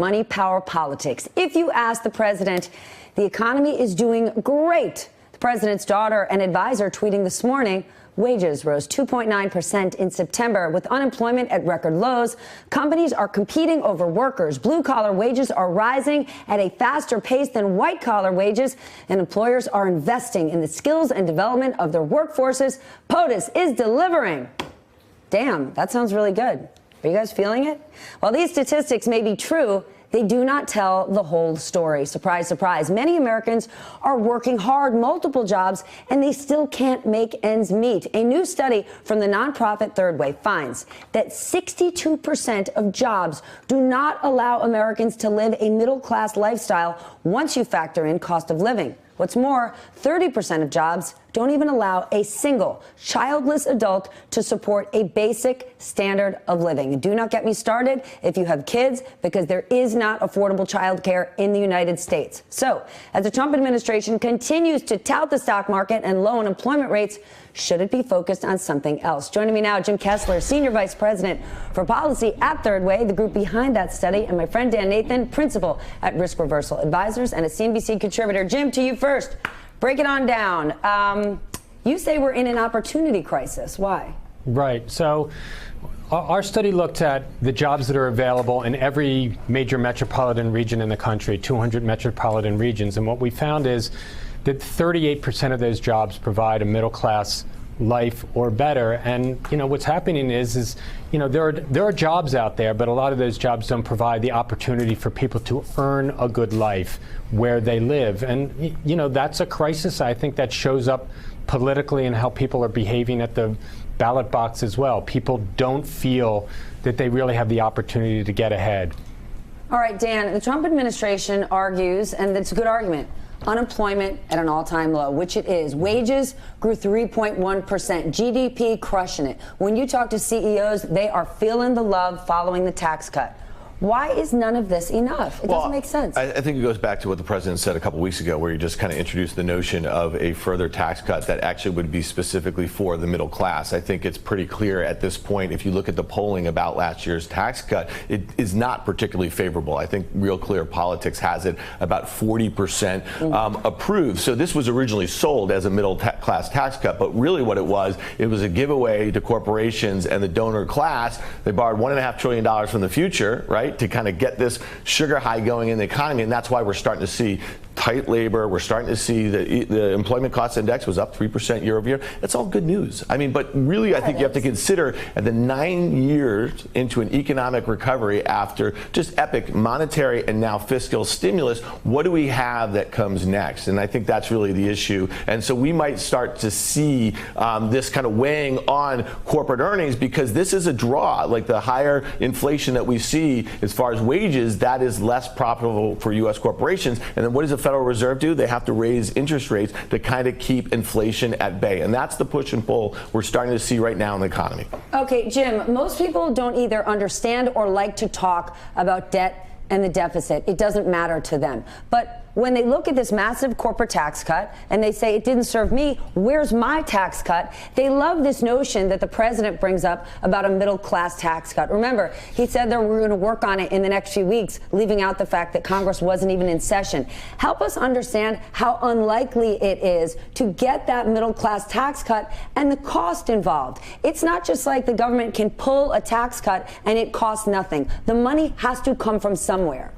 Money, power, politics. If you ask the president, the economy is doing great. The president's daughter and advisor tweeting this morning, wages rose 2.9% in September with unemployment at record lows. Companies are competing over workers. Blue-collar wages are rising at a faster pace than white-collar wages, and employers are investing in the skills and development of their workforces. POTUS is delivering. Damn, that sounds really good. Are you guys feeling it? While these statistics may be true, they do not tell the whole story. Surprise, surprise. Many Americans are working hard, multiple jobs, and they still can't make ends meet. A new study from the nonprofit Third Way finds that 62% of jobs do not allow Americans to live a middle-class lifestyle once you factor in cost of living. What's more, 30% of jobs don't even allow a single childless adult to support a basic standard of living. And do not get me started if you have kids, because there is not affordable child care in the United States. So, as the Trump administration continues to tout the stock market and low unemployment rates, should it be focused on something else? Joining me now, Jim Kessler, Senior Vice President for Policy at Third Way, the group behind that study, and my friend Dan Nathan, Principal at Risk Reversal Advisors and a CNBC contributor. Jim, to you first. Break it on down. You say we're in an opportunity crisis. Why? Right. So our study looked at the jobs that are available in every major metropolitan region in the country, 200 metropolitan regions. And what we found is that 38% of those jobs provide a middle-class life or better. And, you know, what's happening is there are jobs out there, but a lot of those jobs don't provide the opportunity for people to earn a good life where they live. And, you know, that's a crisis, I think, that shows up politically in how people are behaving at the ballot box as well. People don't feel that they really have the opportunity to get ahead. All right, Dan, the Trump administration argues, and it's a good argument, unemployment at an all-time low, which it is. Wages grew 3.1%. GDP crushing it. When you talk to CEOs, they are feeling the love following the tax cut. Why is none of this enough? It doesn't make sense. I think it goes back to what the president said a couple weeks ago, where he just kind of introduced the notion of a further tax cut that actually would be specifically for the middle class. I think it's pretty clear at this point, if you look at the polling about last year's tax cut, it is not particularly favorable. I think Real Clear Politics has it about 40% approved. So this was originally sold as a middle class tax cut, but really what it was a giveaway to corporations and the donor class. They borrowed $1.5 trillion from the future, right, to kind of get this sugar high going in the economy. And that's why we're starting to see tight labor. We're starting to see the employment cost index was up 3% year over year. That's all good news. I mean, but really, I think you have to consider at the 9 years into an economic recovery after just epic monetary and now fiscal stimulus, what do we have that comes next? And I think that's really the issue. And so we might start to see this kind of weighing on corporate earnings, because this is a draw. Like the higher inflation that we see as far as wages, that is less profitable for U.S. corporations. And then what does the Federal Reserve do? They have to raise interest rates to kind of keep inflation at bay. And that's the push and pull we're starting to see right now in the economy. Okay, Jim, most people don't either understand or like to talk about debt and the deficit. It doesn't matter to them. But when they look at this massive corporate tax cut and they say it didn't serve me, where's my tax cut? They love this notion that the president brings up about a middle class tax cut. Remember, he said that we're going to work on it in the next few weeks, leaving out the fact that Congress wasn't even in session. Help us understand how unlikely it is to get that middle class tax cut and the cost involved. It's not just like the government can pull a tax cut and it costs nothing. The money has to come from somewhere.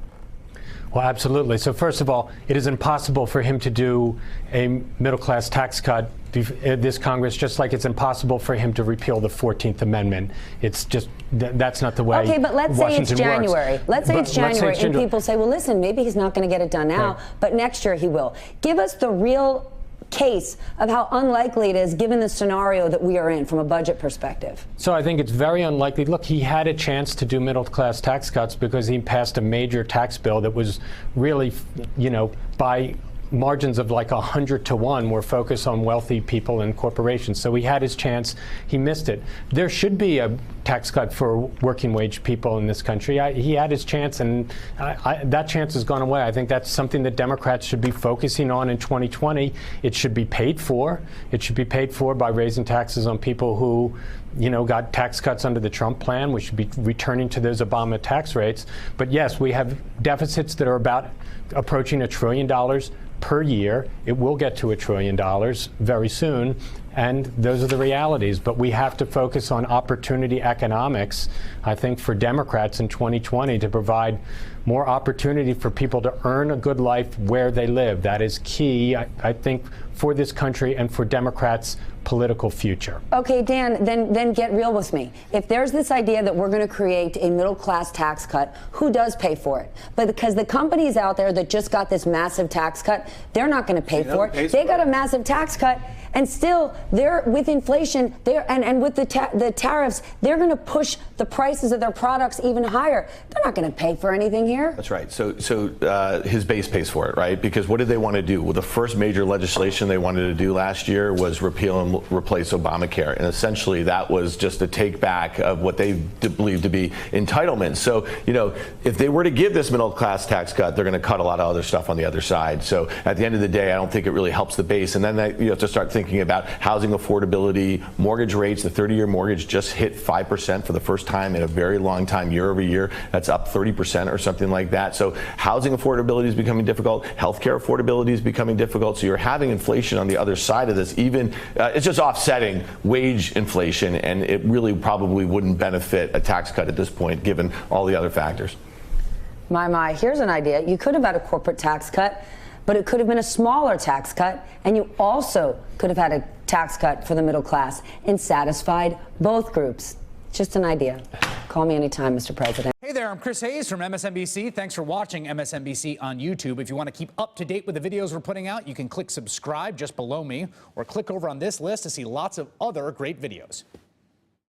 Well, absolutely. So first of all, it is impossible for him to do a middle-class tax cut this Congress, just like it's impossible for him to repeal the 14th Amendment. It's just, that's not the way Washington works. Okay, but let's say it's January. Let's say it's January, and people say, well, listen, maybe he's not going to get it done now, but next year he will. Give us the real case of how unlikely it is given the scenario that we are in from a budget perspective. So I think it's very unlikely. Look, he had a chance to do middle class tax cuts because he passed a major tax bill that was really, you know, by margins of like 100 to 1 were focused on wealthy people and corporations. So he had his chance. He missed it. There should be a tax cut for working wage people in this country. He had his chance, and that chance has gone away. I think that's something that Democrats should be focusing on in 2020. It should be paid for. It should be paid for by raising taxes on people who got tax cuts under the Trump plan. We should be returning to those Obama tax rates. But yes, we have deficits that are about approaching $1 trillion per year. It will get to $1 trillion very soon. And those are the realities. But we have to focus on opportunity economics, I think, for Democrats in 2020 to provide more opportunity for people to earn a good life where they live. That is key, I think, for this country and for Democrats' political future. Okay, Dan, then get real with me. If there's this idea that we're going to create a middle-class tax cut, who does pay for it? But because the companies out there that just got this massive tax cut, they're not going to pay for it. They got a massive tax cut, and still, they're with inflation, and with the tariffs, they're going to push the prices of their products even higher. They're not going to pay for anything here. That's right. So his base pays for it, right? Because what did they want to do? Well, the first major legislation they wanted to do last year was repeal and replace Obamacare. And essentially that was just a take back of what they believed to be entitlements. So, if they were to give this middle class tax cut, they're going to cut a lot of other stuff on the other side. So at the end of the day, I don't think it really helps the base. And then you have to start thinking about housing affordability, mortgage rates. The 30-year mortgage just hit 5% for the first time in a very long time, year over year. That's up 30% or something like that. So housing affordability is becoming difficult. Healthcare affordability is becoming difficult. So you're having inflation on the other side of this. Even it's just offsetting wage inflation, and it really probably wouldn't benefit a tax cut at this point, given all the other factors. My, here's an idea. You could have had a corporate tax cut, but it could have been a smaller tax cut, and you also could have had a tax cut for the middle class and satisfied both groups. Just an idea. Call me anytime, Mr. President. Hey there, I'm Chris Hayes from MSNBC. Thanks for watching MSNBC on YouTube. If you want to keep up to date with the videos we're putting out, you can click subscribe just below me, or click over on this list to see lots of other great videos.